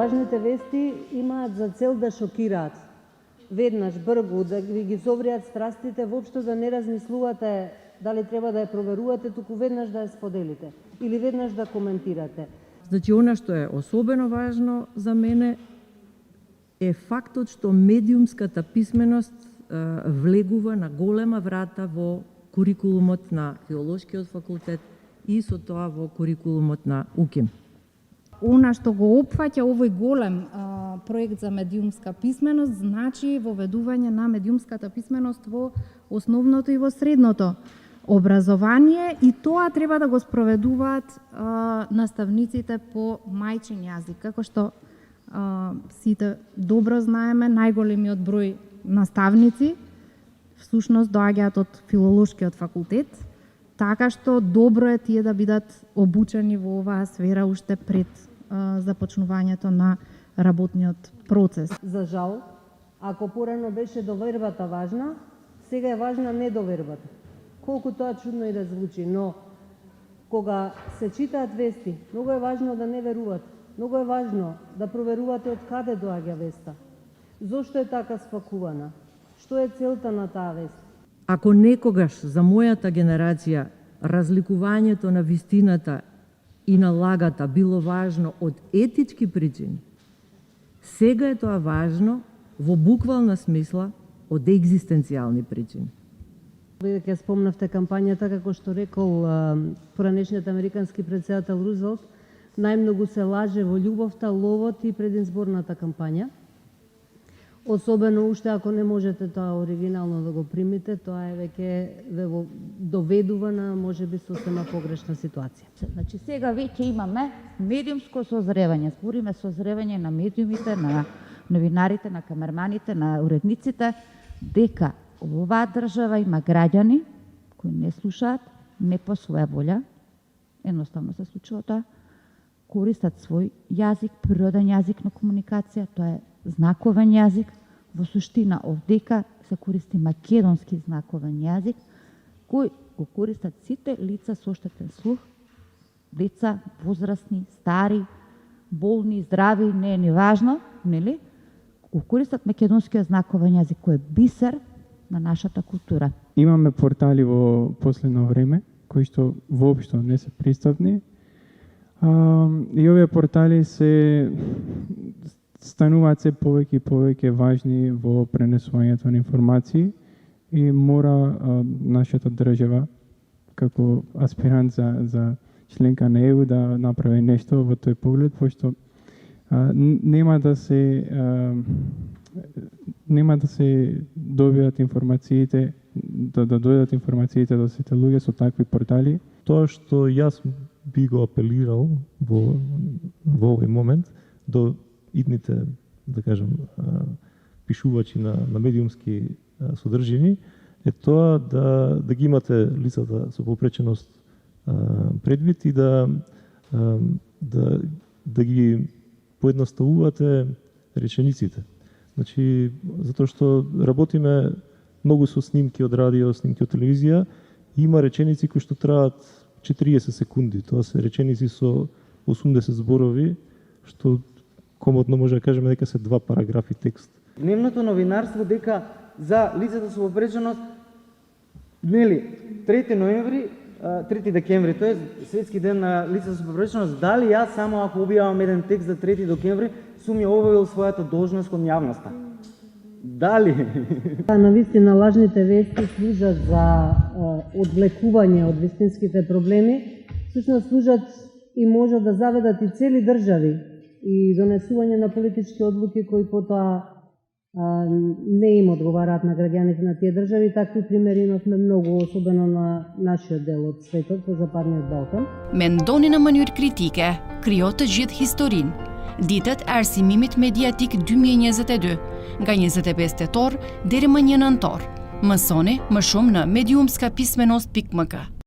лажните вести имаат за цел да шокираат. Веднаш, бргу, да ги зовриат страстите, воопшто да не размислувате дали треба да ја проверувате, туку веднаш да ја споделите или веднаш да коментирате. Значи, она што е особено важно за мене е фактот што медиумската писменост влегува на голема врата во курикулумот на Филолошкиот факултет и со тоа во курикулумот на УКИМ. Она што го опфаќа овој голем проект за медиумска писменост, значи воведување на медиумската писменост во основното и во средното образование, и тоа треба да го спроведуваат наставниците по мајчин јазик. Како што сите добро знаеме, најголемиот број наставници всушност доаѓаат од Филолошкиот факултет, така што добро е тие да бидат обучени во оваа сфера уште пред започнувањето на работниот процес. За жал, ако порано беше довербата важна, сега е важна недовербата. Колку тоа чудно и да звучи, но кога се читаат вести, многу е важно да не верувате. Многу е важно да проверувате од каде доаѓа веста. Зошто е така спакувана? Што е целта на таа вест? Ако некогаш за мојата генерација разликувањето на вистината и на лагата било важно од етички причини, сега е тоа важно во буквална смисла од екзистенцијални причини. Бидејќи спомнавте кампањата, како што рекол поранешниот американски претседател Рузвелт, најмногу се лаже во љубовта, ловот и предизборната кампања. Особено уште ако не можете тоа оригинално да го примите, тоа е веќе доведува на можеби сосема погрешна ситуација. Значи сега веќе имаме медиумско созревање. Збориме созревање на медиумите, на новинарите, на камерманите, на уредниците, дека во оваа држава има граѓани кои не слушаат, не по своја волја, едноставно се случува тоа, користат свој јазик, природен јазик на комуникација, тоа е знаковен јазик. Во суштина овдека се користи македонски знаковен јазик, кој го користат сите лица со оштетен слух, деца, возрастни, стари, болни, здрави, не е ни важно, нели? Го користат македонскиот знаковен јазик, кој е бисер на нашата култура. Имаме портали во последно време кои што воопшто не се пристапни. И овие портали се стануваат се повеќе и повеќе важни во пренесувањето на информации и мора нашата држава како аспирант за членка на ЕУ да направи нешто во тој поглед, пошто нема да се добијат информациите, да дојдат информациите до сите луѓе со такви портали. Тоа што јас би го апелирал во овој момент до идните, да кажем, пишувачи на медиумски содржини, е тоа да ги имате лицата со попреченост предвид и да ги поедноставувате речениците. Значи, затоа што работиме многу со снимки од радио, снимки од телевизија, има реченици кои што траат 40 секунди. Тоа се реченици со 80 зборови, што комотно може да кажеме дека се 2 параграфи текст. Дневното новинарство дека за лицата со попреченост, нели, 3 ноември, 3 декември, тоа е светски ден на лицата со попреченост, дали јас само ако објавам еден текст за 3 декември, сум ја објавил својата должност кон јавноста? Дали? Навистина лажните вести служат за одвлекување од вистинските проблеми, всушност служат и можат да заведат и цели држави и донесување на политички одлуки кои потоа не им одговараат на граѓаните на тие држави. Такви примери имавме многу, особено на нашиот дел од светот, во Западниот Балкан. Mendoni në mënyrë kritike, krijo të gjithë historinë. Ditët e arsimimit mediatik 2022, nga 25 tetor deri më 1 nëntor. Mësoni më shumë në mediumskapismenost.mk.